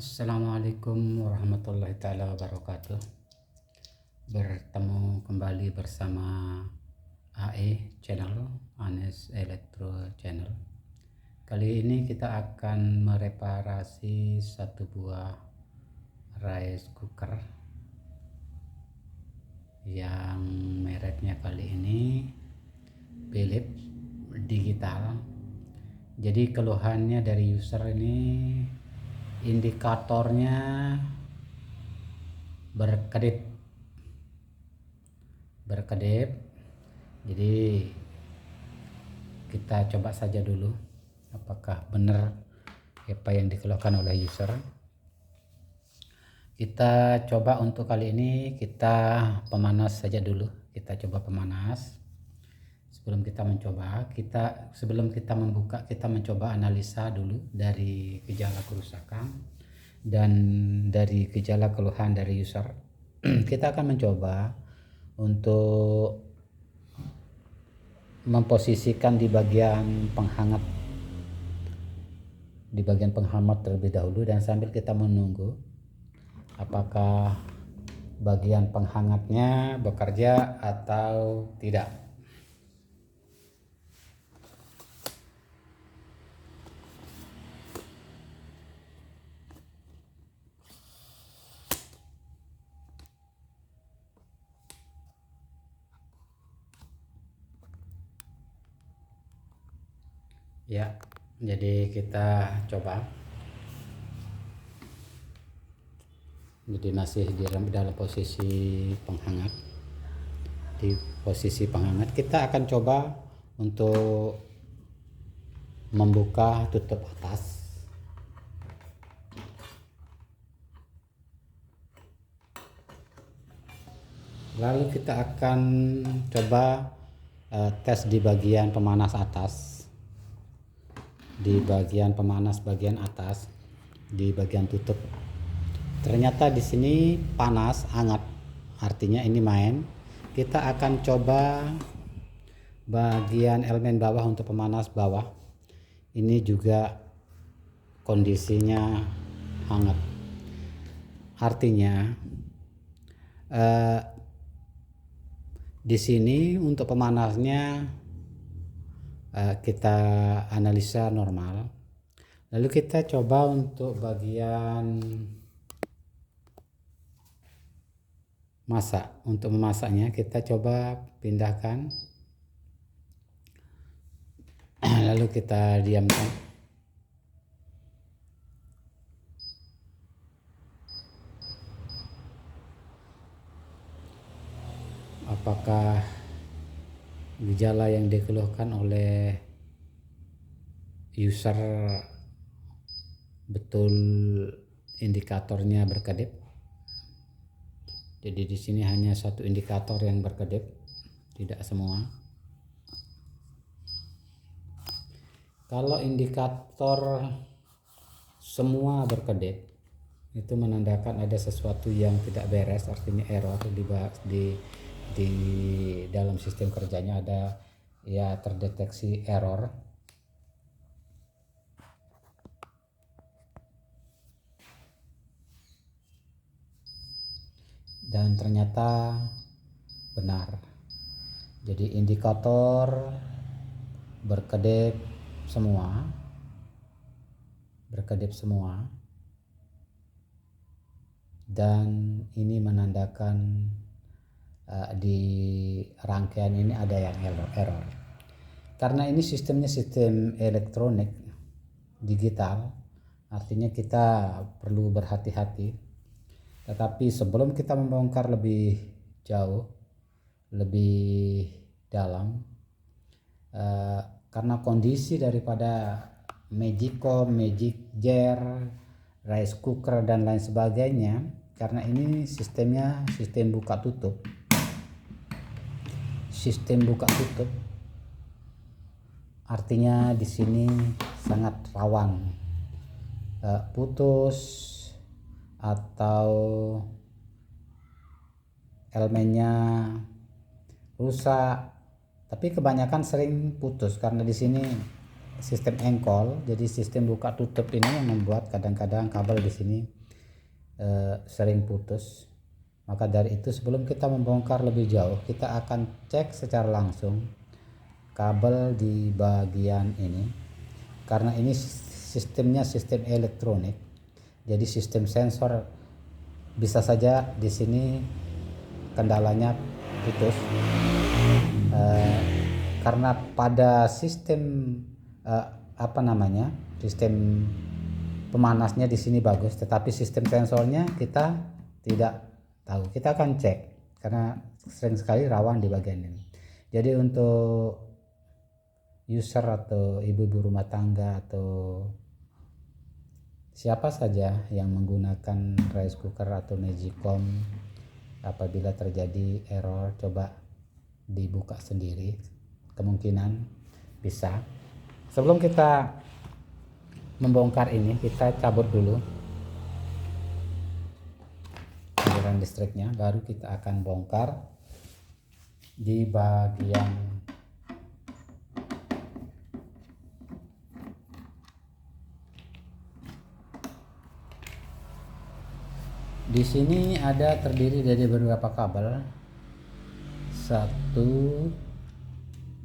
Assalamualaikum warahmatullahi taala wabarakatuh. Bertemu kembali bersama AE Channel, Anes Electro Channel. Kali ini kita akan mereparasi satu buah rice cooker yang mereknya kali ini Philips Digital. Jadi keluhannya dari user ini, indikatornya berkedip. Jadi kita coba saja dulu apakah benar apa yang dikeluhkan oleh user. Kita coba untuk kali ini kita pemanas saja dulu. Kita coba pemanas. Sebelum kita membuka, kita mencoba analisa dulu dari gejala kerusakan dan dari gejala keluhan dari user. Kita akan mencoba untuk memposisikan di bagian penghangat terlebih dahulu, dan sambil kita menunggu apakah bagian penghangatnya bekerja atau tidak. Ya, jadi kita coba. Jadi masih di dalam posisi penghangat. Di posisi penghangat kita akan coba untuk membuka tutup atas. Lalu kita akan coba tes di bagian pemanas atas. Di bagian pemanas bagian atas, di bagian tutup. Ternyata di sini panas, hangat. Artinya ini main. Kita akan coba bagian elemen bawah untuk pemanas bawah. Ini juga kondisinya hangat. Artinya di sini untuk pemanasnya kita analisa normal. Lalu kita coba untuk bagian masak. Untuk memasaknya kita coba pindahkan. Lalu kita diamkan. Apakah gejala yang dikeluhkan oleh user betul indikatornya berkedip? Jadi di sini hanya satu indikator yang berkedip, tidak semua. Kalau indikator semua berkedip, itu menandakan ada sesuatu yang tidak beres, artinya error di dalam sistem kerjanya ada ya, terdeteksi error. Dan ternyata benar. Jadi indikator berkedip semua. Dan ini menandakan di rangkaian ini ada yang error. Karena ini sistemnya sistem elektronik digital, artinya kita perlu berhati-hati. Tetapi sebelum kita membongkar lebih jauh, lebih dalam, karena kondisi daripada Magicom, Magicjar, rice cooker dan lain sebagainya, karena ini sistemnya sistem buka tutup. Artinya di sini sangat rawan putus atau elemennya rusak. Tapi kebanyakan sering putus karena di sini sistem engkol, jadi sistem buka tutup ini yang membuat kadang-kadang kabel di sini sering putus. Maka dari itu sebelum kita membongkar lebih jauh, kita akan cek secara langsung kabel di bagian ini, karena ini sistemnya sistem elektronik, jadi sistem sensor bisa saja di sini kendalanya putus. Karena pada sistem sistem pemanasnya di sini bagus, tetapi sistem sensornya kita tidak tahu. Kita akan cek karena sering sekali rawan di bagian ini. Jadi untuk user atau ibu-ibu rumah tangga atau siapa saja yang menggunakan rice cooker atau magicom, apabila terjadi error, coba dibuka sendiri, kemungkinan bisa. Sebelum kita membongkar ini, kita cabut dulu aliran listriknya, baru kita akan bongkar di bagian di sini. Ada terdiri dari beberapa kabel, 1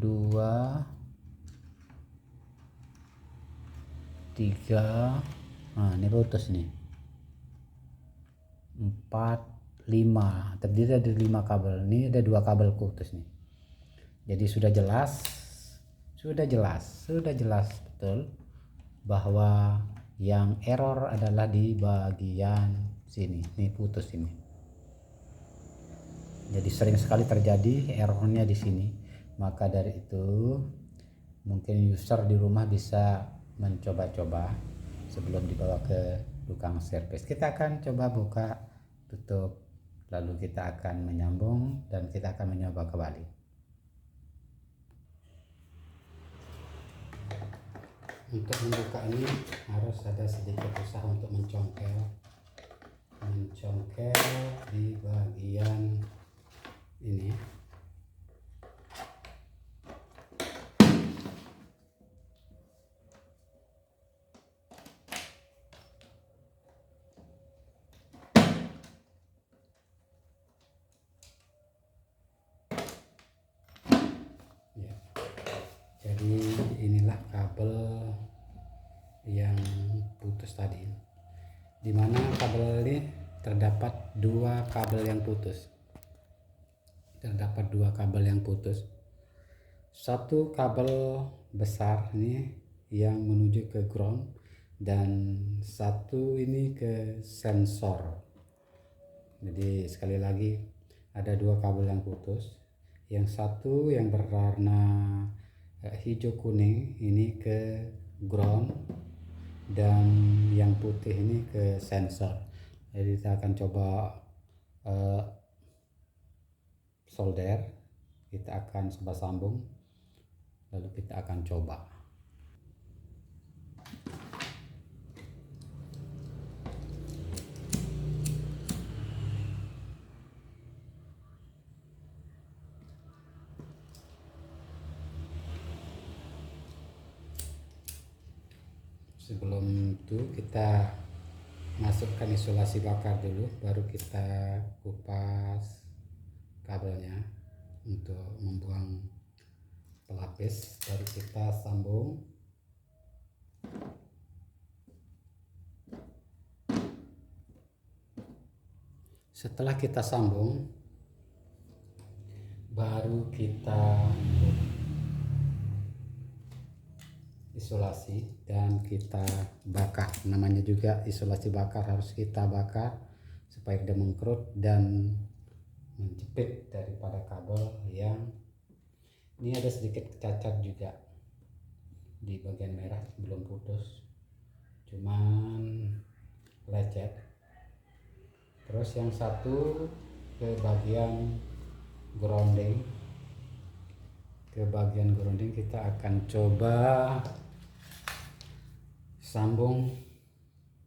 2 3, nah ini putus nih, 4 5, terdiri dari 5 kabel. Ini ada 2 kabel putus nih. Jadi sudah jelas betul bahwa yang error adalah di bagian sini, ini putus ini. Jadi sering sekali terjadi errornya di sini. Maka dari itu mungkin user di rumah bisa mencoba-coba sebelum dibawa ke tukang servis. Kita akan coba buka tutup, lalu kita akan menyambung dan kita akan mencoba kembali. Untuk membuka ini harus ada sedikit usaha untuk mencongkel di bagian ini. Ya. Jadi inilah kabel yang putus tadi, dimana kabel ini terdapat 2 kabel yang putus. Satu kabel besar ini yang menuju ke ground, dan satu ini ke sensor. Jadi sekali lagi ada 2 kabel yang putus. Yang satu yang berwarna hijau kuning ini ke ground, dan yang putih ini ke sensor. Jadi kita akan coba solder, kita akan coba sambung, lalu kita akan coba. Sebelum itu kita masukkan isolasi bakar dulu, baru kita kupas kabelnya untuk membuang pelapis, baru kita sambung. Setelah kita sambung, baru kita isolasi dan kita bakar. Namanya juga isolasi bakar, harus kita bakar supaya tidak mengkerut dan menjepit daripada kabel yang ini. Ada sedikit cacat juga di bagian merah, belum putus, cuman lecet. Terus yang satu ke bagian grounding, kita akan coba sambung.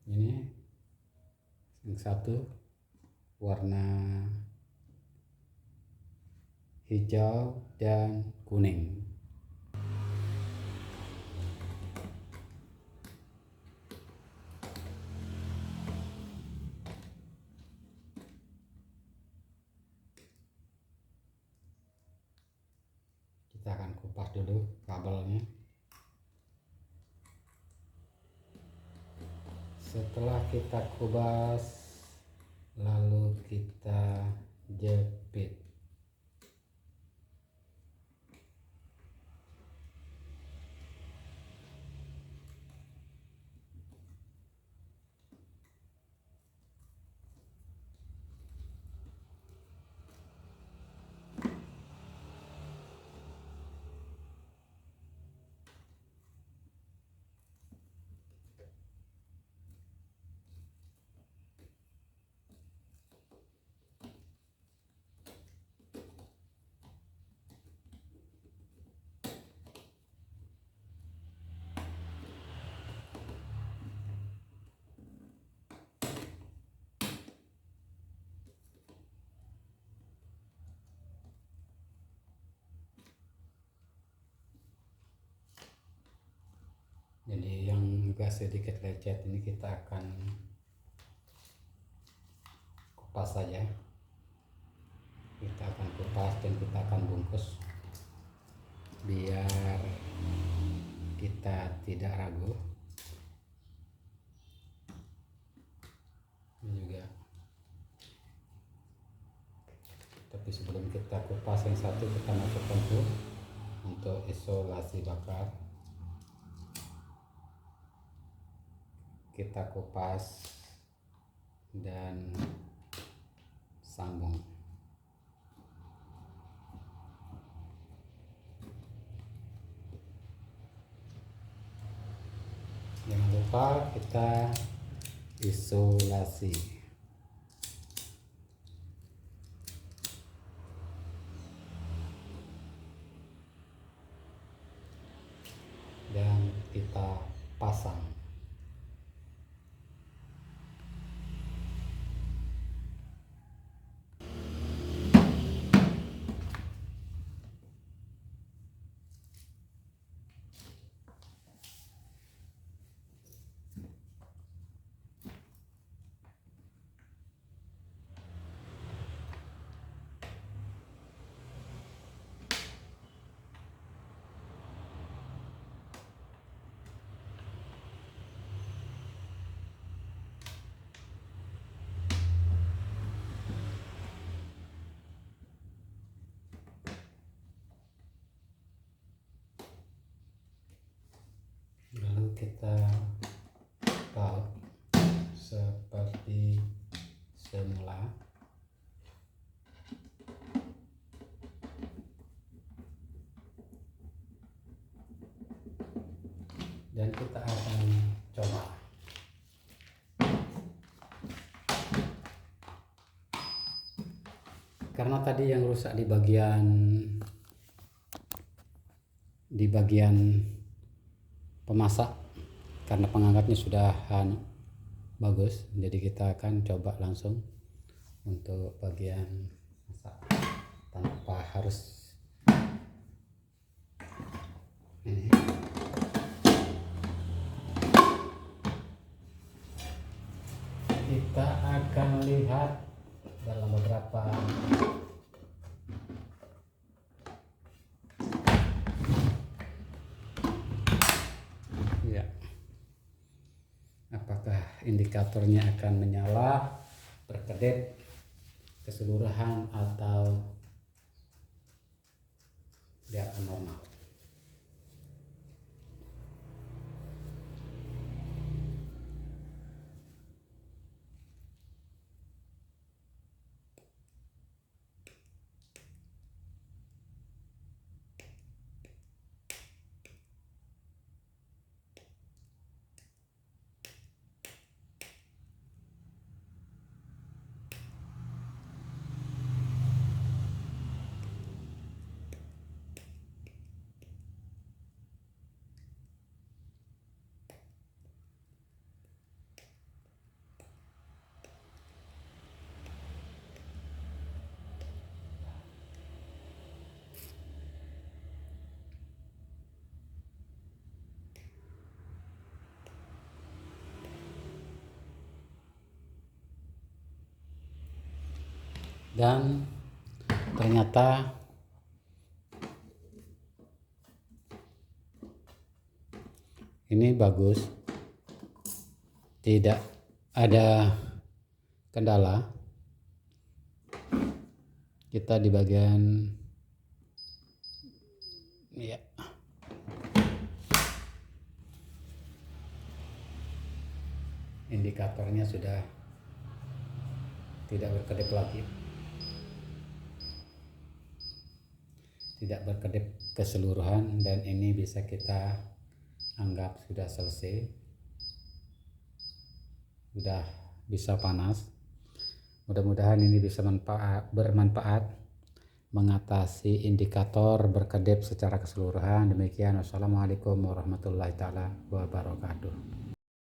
Ini yang satu warna hijau dan kuning. kupas dulu kabelnya. Setelah kita kupas, lalu kita jepit. Jadi yang agak sedikit lecet ini kita akan kupas saja. Kita akan kupas dan kita akan bungkus biar kita tidak ragu. Ini juga. Tapi sebelum kita kupas yang satu, kita masukkan tuh untuk isolasi bakar. Kita kupas dan sambung. Jangan lupa kita isolasi. Dan kita pasang. Lalu kita baut seperti semula. Dan kita akan coba. Karena tadi yang rusak di bagian pemasak, karena pengangkatnya sudah bagus, jadi kita akan coba langsung untuk bagian masak tanpa harus ini. Kita akan lihat dalam beberapa ya, apakah indikatornya akan menyala, berkedip keseluruhan atau dia akan normal. Dan ternyata Ini bagus, tidak ada kendala. Kita di bagian ya, indikatornya sudah tidak berkedip lagi, tidak berkedip keseluruhan, dan ini bisa kita anggap sudah selesai, sudah bisa panas. Mudah-mudahan ini bisa bermanfaat mengatasi indikator berkedip secara keseluruhan. Demikian, wassalamualaikum warahmatullahi taala wabarakatuh.